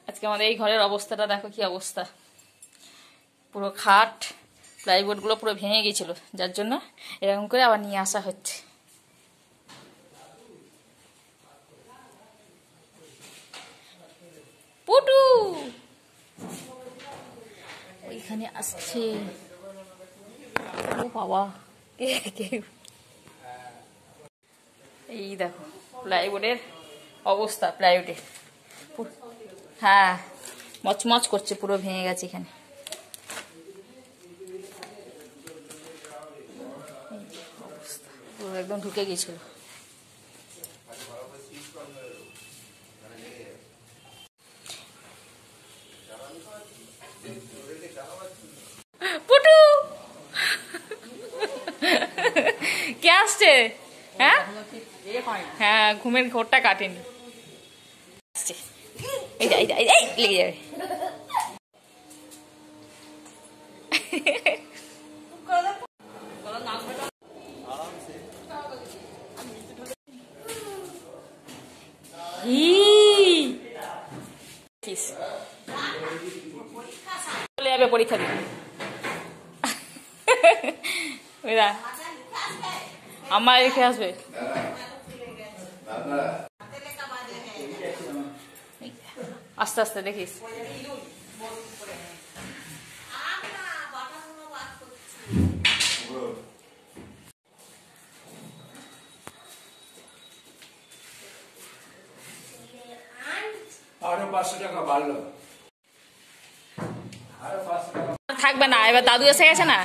আজকে আমাদের এই ঘরের অবস্থাটা দেখো কি অবস্থা, পুরো খাট প্লাইবোর্ডগুলো পুরো ভেঙে গেছিলো, যার জন্য এরকম করে আবার নিয়ে আসা হচ্ছে। পুটু ওইখানে আসছে, ও বাবা এই দেখো প্লাইবোর্ডের অবস্থা, প্লাইউডের হ্যাঁ মচমচ করছে, পুরো ভেঙে গেছে এখানে। পুরো একদম ঢুকে গেছিল। পুটু কে আসছে? হ্যাঁ হ্যাঁ ঘুমের ঘোরটা কাটেনি, লেগে যাবে। চলে যাবে পরীক্ষা দিতে, আমার রেখে আসবে। আস্তে আস্তে দেখিস। আরো 500 টাকা বাড়লো, থাকবে না, এবার দাদু এসে গেছে না।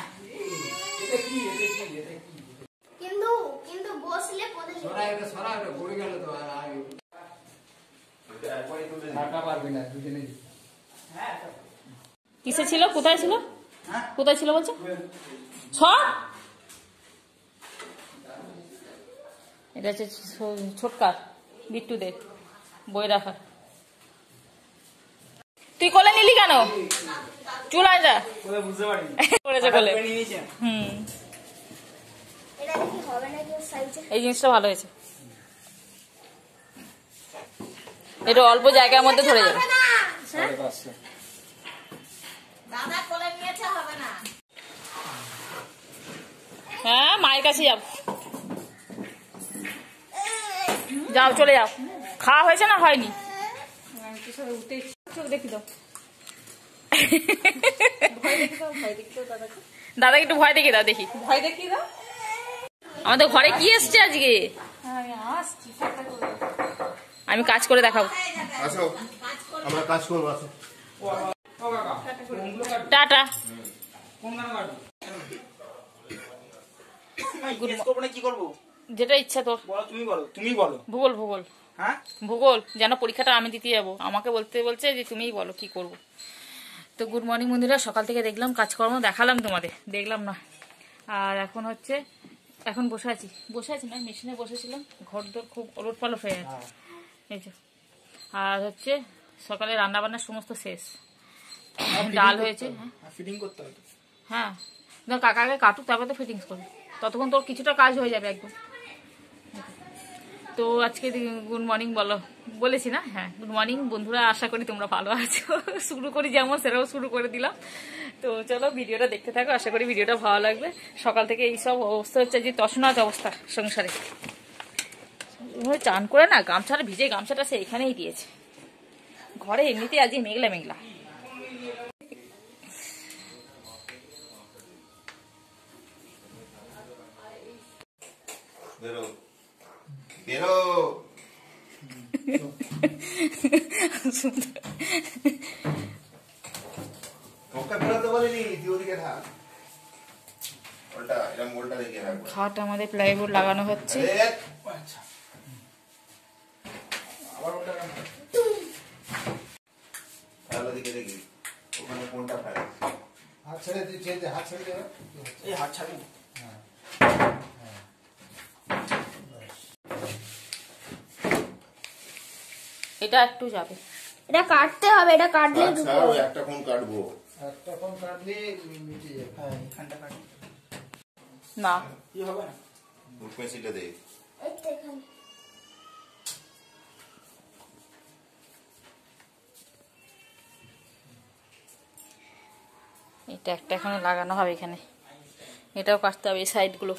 কিন্তু বসলে পড়ে গেল তো কিসে ছিল, কোথায় ছিল, কোথায় ছিল বলছো? এটা হচ্ছে ছোটকার বিট্টুদের বই রাখার। তুই কোলে নিলি কেন? চুল আয় বুঝতে পারি কোলে। এই জিনিসটা ভালো হয়েছে, এটা অল্প জায়গার মধ্যে ধরে যাবে। হ্যাঁ মায়ের কাছে যাও, যাও চলে যাও। খাওয়া হয়েছে না হয়নি? দেখি দাও দাদা একটু ভয় দেখে দাও, দেখি ভয় দেখি দাও। আমাদের ঘরে কি এসছে আজকে? আমি কাজ করে দেখাবো। টাটা। যেটা ইচ্ছা তোর, তুমি বলো। ভূগোল হ্যাঁ ভূগোল, যেন পরীক্ষাটা আমি দিতে যাবো, আমাকে বলছে যে তুমিই বলো কি করব। তো গুড মর্নিং বন্ধুরা, সকাল থেকে দেখলাম কাজকর্ম, দেখালাম তোমাদের, দেখলাম না। আর এখন হচ্ছে, এখন বসে আছি না, মেশিনে বসেছিলাম, ঘর দোর খুব ওলট পালট হয়ে আছে এই যে। আর হচ্ছে সকালে রান্না বান্না সমস্ত শেষ, ডাল হয়েছে। ফিটিং করতে হবে, হ্যাঁ কাকাকে কাটুক তারপরে তো ফিটিংস করবে, ততক্ষণ তোর কিছুটা কাজ হয়ে যাবে একদম। তো আজকে গুড মর্নিং বলেছি না? হ্যাঁ গুড মর্নিং বন্ধুরা, আশা করি তোমরা ভালো আছো। শুরু করি যেমন সেটাও শুরু করে দিলাম। তো চলো ভিডিওটা দেখতে থাকো, আশা করি ভিডিওটা ভালো লাগবে। সকাল থেকে এইসব অবস্থা হচ্ছে, যে তছনছ অবস্থা সংসারে। চান করে না, গামছাটা ভিজে গামছাটা সে এখানেই দিয়েছে, ঘরে এমনিতেই আজকে মেঘলা মেঘলা। খাট আমাদের প্লাইবোর্ড লাগানো হচ্ছে। এটা একটু যাবে, এটা কাটতে হবে, এটা কাটলে একটা কোণ কাটবো, একটা কোণ কাটলে মিটে যাবে। হ্যাঁ এখানটা কাটলে না কি হবে না, পেন্সিলটা দে। এটা একটা এখানে লাগানো হবে, এখানে এটাও কাটতে হবে, এই সাইডগুলো।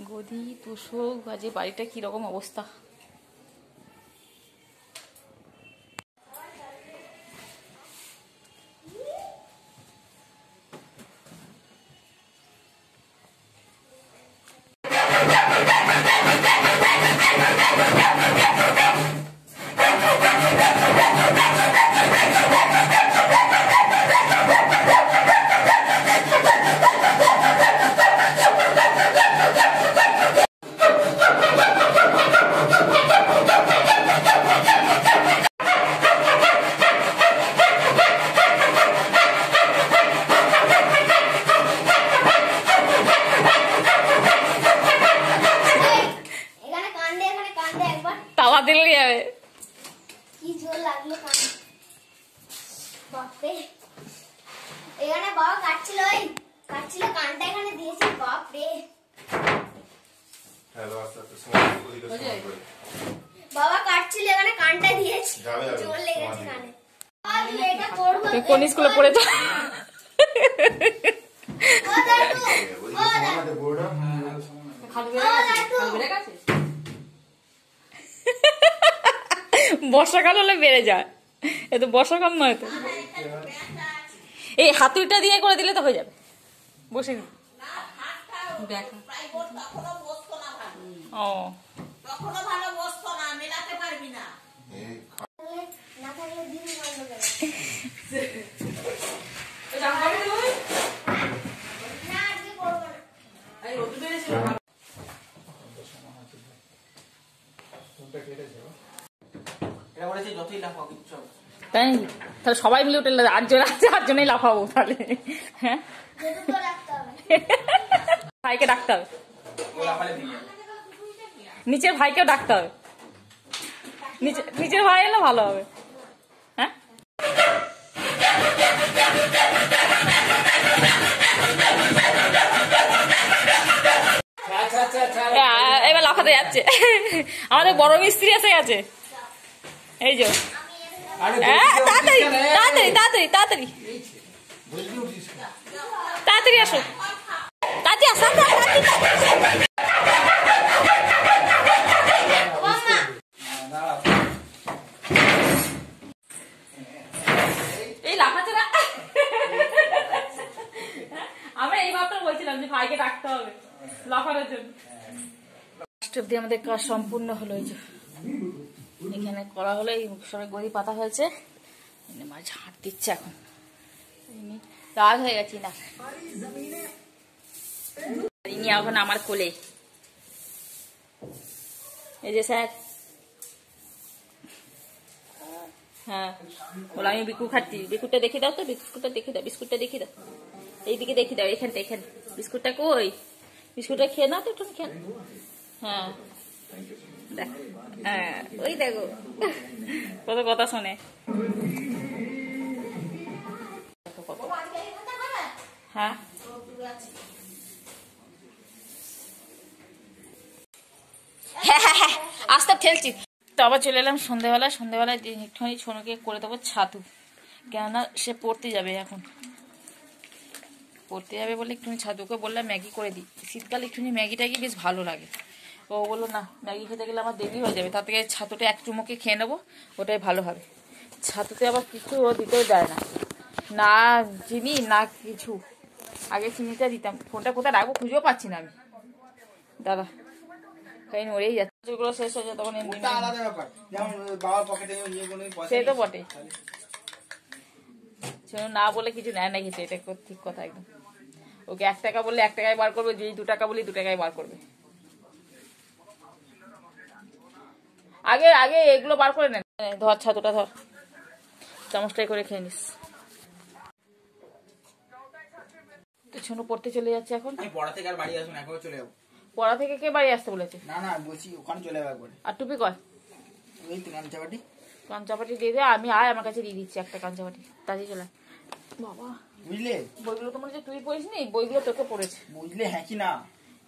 গদি তোষক বাজে, বাড়িটা কিরকম অবস্থা। এখানে কান্দে, এখানে কান্দে একবার। তাওয়া দিল্লি যাবে। কি জোর লাগলো কান, বাপরে। এখানে বাবা কাটছিল, ওই কাটছিল, কানটা এখানে দিয়েছে, বাপরে। হ্যালো, আস্তে আস্তে সময় ওদিকে সময় করে। বাবা কাটছিল, এখানে কানটা দিয়েছে, যাবে, যাবে। জোর লেগেছে কানে। আমি এটা করবো। তুই কোন স্কুলে পড়েছ? ও দাদু, ওদিকে সময় আছে বোর্ডটা। বর্ষাকাল হলে বেড়ে যায়, এ তো বর্ষাকাল নয় তো। এই হাতুড়িটা দিয়ে করে দিলে তো হয়ে যাবে, বসে দিন। ও এই না থাকলে দিন বন্ধ করে। না, আজকে করবো না। এটা বলেছে যতই লাফাও কিচ্ছু হবে না। তাই নাকি? তাহলে সবাই মিলে উঠে 8 জন আছে, 8 জনেই লাফাবো তাহলে। হ্যাঁ, দুটো রাখতে হবে। ভাইকে ডাকতে হবে, ও লাফালে ভেঙে যাবে। নিচের ভাইকেও ডাকতে হবে। নিচের ভাই এলে ভালো হবে। হ্যাঁ, এবার লাফাতে যাচ্ছে। আমাদের বড় মিস্ত্রি এসে গেছে, এই যে। আরে তাড়াতাড়ি তাড়াতাড়ি তাড়াতাড়ি তাড়াতাড়ি তাড়াতাড়ি আসো, তাড়াতাড়ি আসো, তাড়াতাড়ি। এই লাফাচ্ছে না। আমরা এই মাত্র বলছিলাম যে ভাইকে ডাকতে হবে লাফানোর জন্য। লাস্ট অব্দি আমাদের কাজ সম্পূর্ণ হলো। এই যে এখানে করা হলো, এই সবাই গদি পাতা হয়েছে, মা ঝাঁট দিচ্ছে এখন। রাগ হয়ে গেছি না, ইনি এখন আমার কোলে। এই যে স্যার, হ্যাঁ বলো আমি বিস্কুট খাচ্ছি। বিস্কুটটা দেখে দাও তো, বিস্কুটটা দেখে দাও, বিস্কুটটা দেখে দাও, এইদিকে দেখে দাও, এখানটা এখানে। বিস্কুটটা কই? বিস্কুটটা খেয়ে নাও তো একটু, খেয়ে। হ্যাঁ দেখ, হ্যাঁ ওই দেখো কত কথা শোনে। হ্যাঁ আস্তে ঠেলছি তো। আবার চলে এলাম সন্ধ্যেবেলায়। সন্ধ্যেবেলায় একটুখানি ছোনুকে করে দেবো ছাতু, কেননা সে পড়তে যাবে এখন। পড়তে যাবে বলে একটুখানি ছাতুকে বললাম ম্যাগি করে দিই। শীতকালে একটুখানি ম্যাগি ট্যাগি বেশ ভালো লাগে। ও বললো না, ম্যাগি খেতে গেলে আমার দেরি হয়ে যাবে, তার থেকে ছাতুটা এক চুমুকে খেয়ে নেবো, ওটাই ভালো হবে। ছাতুতে আবার কিছু ও দিতেও দেয় না, না চিনি না কিছু। আগে চিনিটা দিতাম। ফোনটা কোথায় রাখবো খুঁজেও পাচ্ছি না আমি, দাদা তাই নড়েই যাচ্ছে। ওগুলো শেষ হয়ে যায় তখন ওটা আলাদা ব্যাপার। যেমন বাবার পকেটে নিয়ে কোনো পয়সা সে তো নেই। বটে, না বলে কিছু নেয় না খেতে, এটা ঠিক কথা একদম। ওকে 1 টাকা বললে 1 টাকায় বার করবে, যেই 2 টাকা বলি 2 টাকায় বার করবে। আগে আগে এগুলো বার করে নেন। ধর ছাতুটা ধর, চামচটাই করে খেয়ে নিস। তো ছোনো পড়তে চলে যাচ্ছে এখন। আমি পড়া থেকে আর বাড়ি আসবো না, একবার চলে যাবো। পড়া থেকে কে বাড়ি আসতে বলেছে? না না বলছি ওখানে চলে যাবো একবারে। আর টুপি কয়? ওই তো কাঞ্চাবাটি। কাঞ্চাপাটি দিয়ে দে, আমি আয় আমার কাছে দিয়ে দিচ্ছি একটা কাঞ্চাপাটি, তাড়াতাড়ি চলে আয়। বাবা বুঝলে বইগুলো তোমার যে তুই পড়িস নি, বইগুলো তোকে পড়েছে। বুঝলে হ্যাঁ কি না?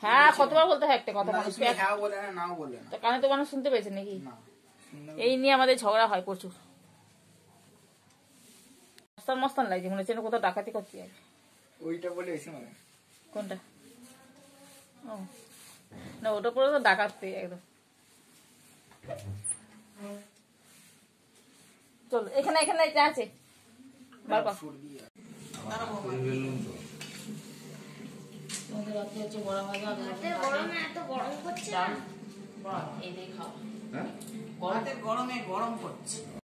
হ্যাঁ কতবার বলতে হয় একটা কথা, না, মানুষ তুমি হ্যাঁ বলে না, নাও বলে না। কানে তো মানুষ শুনতে পেয়েছে নাকি? না এই নিয়ে আমাদের ঝগড়া হয় প্রচুর। মস্তান মস্তান লাগছে, মনে হচ্ছে যেন কোথাও ডাকাতি করতে যাবে। ওইটা বলে এসে মানে কোনটা? ও না, ওটা পরে তো ডাকাতে একদম। চলো এখানে এখানে যা আছে বার কর। তোমাদের রাতে হচ্ছে বড়া ভাজা, রাতের গরমে এত গরম করছে না। এই দিয়ে খাওয়া। হ্যাঁ গরমে গরম করছে।